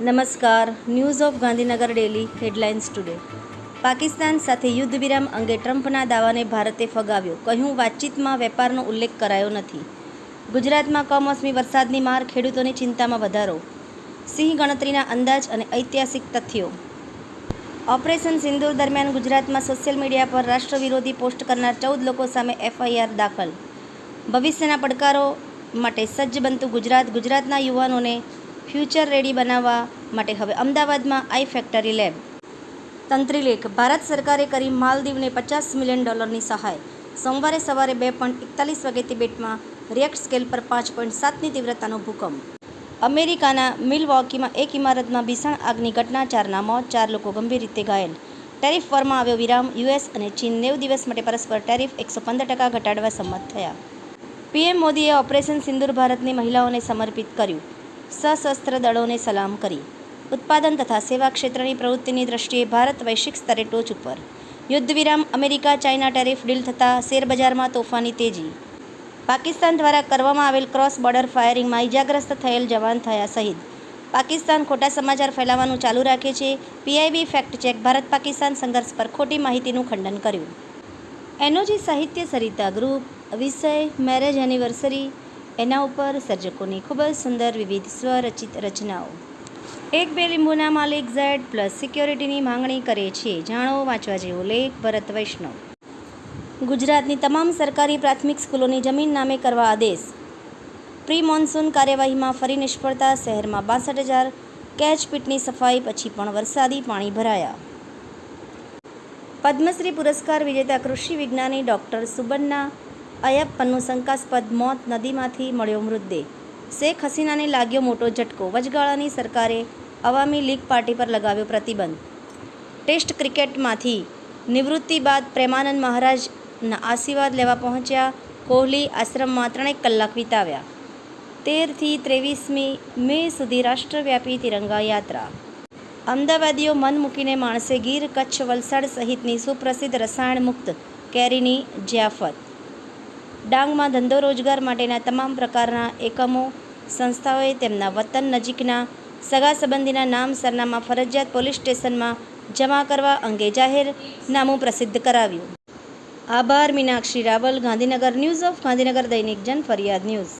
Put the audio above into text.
નમસ્કાર. News of Gandhinagar daily headlines today. Pakistan સાથે યુદ્ધ વિરામ અંગે ટ્રમ્પના દાવાને ભારતે ફગાવ્યો. કહ્યું, વાતચીતમાં વેપારનો ઉલ્લેખ કરાયો નથી. ગુજરાતમાં કમોસમી વરસાદની માર, ખેડૂતોની ચિંતામાં વધારો. સિંહ ગણતરીના અંદાજ અને ઐતિહાસિક તથ્યો. ઓપરેશન સિંદૂર દરમિયાન ગુજરાતમાં સોશિયલ મીડિયા પર રાષ્ટ્રવિરોધી પોસ્ટ કરનાર 14 લોકો સામે FIR દાખલ. ભવિષ્યના પડકારો માટે સજ્જ બનતું ગુજરાત. ગુજરાતના યુવાનોને ફ્યુચર રેડી બનાવવા માટે હવે અમદાવાદમાં આઈ ફેક્ટરી લેબ. તંત્રીલેખ. ભારત સરકારે કરી માલદીવને $50 મિલિયન સહાય. સોમવારે સવારે 2:41 વાગે તિબેટમાં રિએક્ટર સ્કેલ પર 5.7ની તીવ્રતાનો ભૂકંપ. અમેરિકાના મિલવોકીમાં એક ઇમારતમાં ભીષણ આગની ઘટના, 4ના મોત, 4 લોકો ગંભીર રીતે ઘાયલ. ટેરિફ વોરમાં આવ્યો વિરામ. US અને ચીન 90 દિવસ માટે પરસ્પર ટેરિફ 115% ઘટાડવા સંમત થયા. PM મોદીએ ઓપરેશન સિંદૂર ભારતની મહિલાઓને સમર્પિત કર્યું. સશસ્ત્ર દળોને સલામ કરી. ઉત્પાદન તથા સેવા ક્ષેત્રની પ્રવૃત્તિની દ્રષ્ટિએ ભારત વૈશ્વિક સ્તરે ટોચ ઉપર. યુદ્ધ વિરામ. અમેરિકા ચાઇના ટેરિફ ડીલ થતાં શેરબજારમાં તોફાની તેજી. પાકિસ્તાન દ્વારા કરવામાં આવેલ ક્રોસ બોર્ડર ફાયરિંગમાં ઇજાગ્રસ્ત થયેલ જવાન થયા શહીદ. પાકિસ્તાન ખોટા સમાચાર ફેલાવવાનું ચાલુ રાખે છે. PIB fact check. Bharat Pakistan સંઘર્ષ પર ખોટી માહિતીનું ખંડન કર્યું. NOG સાહિત્ય સરિતા ગ્રુપ. વિષય મેરેજ એનિવર્સરી. એના ઉપર સર્જકોની ખૂબ જ સુંદર વિવિધ સ્વરચિત રચનાઓ. 1-2 લીંબુના માલિક Z+ સિક્યોરિટીની માંગણી કરે છે. જાણો વાંચવા જેવો લેખ. ભરત વૈષ્ણવ. ગુજરાતની તમામ સરકારી પ્રાથમિક સ્કૂલોની જમીન નામે કરવા આદેશ. પ્રી મોન્સૂન કાર્યવાહીમાં ફરી નિષ્ફળતા. શહેરમાં 62,000 કેચપીટની સફાઈ પછી પણ વરસાદી પાણી ભરાયા. પદ્મશ્રી પુરસ્કાર વિજેતા કૃષિ વિજ્ઞાની ડોક્ટર સુબન્ના અયપ્પનનું શંકાસ્પદ મોત. નદીમાંથી મળ્યો મૃતદેહ. શેખ હસીનાને લાગ્યો મોટો ઝટકો. વચગાળાની સરકારે અવામી લીગ પાર્ટી પર લગાવ્યો પ્રતિબંધ. ટેસ્ટ ક્રિકેટમાંથી નિવૃત્તિ બાદ પ્રેમાનંદ મહારાજના આશીર્વાદ લેવા પહોંચ્યા કોહલી. આશ્રમમાં 3 કલાક વિતાવ્યા. 13થી 23મી મે સુધી રાષ્ટ્રવ્યાપી તિરંગા યાત્રા. અમદાવાદીઓ મન મૂકીને માણસે ગીર, કચ્છ, વલસાડ સહિતની સુપ્રસિદ્ધ રસાયણ મુક્ત કેરીની જિયાફત. ડાંગમાં ધંધો રોજગાર માટેના તમામ પ્રકારના એકમો સંસ્થાઓએ તેમના વતન નજીકના સગા સંબંધીના નામ સરનામા ફરજિયાત પોલીસ સ્ટેશનમાં જમા કરવા અંગે જાહેરનામું પ્રસિદ્ધ કરાવ્યું. આભાર. મીનાક્ષી રાવલ, ગાંધીનગર. ન્યૂઝ ઓફ ગાંધીનગર દૈનિક જન ફરિયાદ ન્યૂઝ.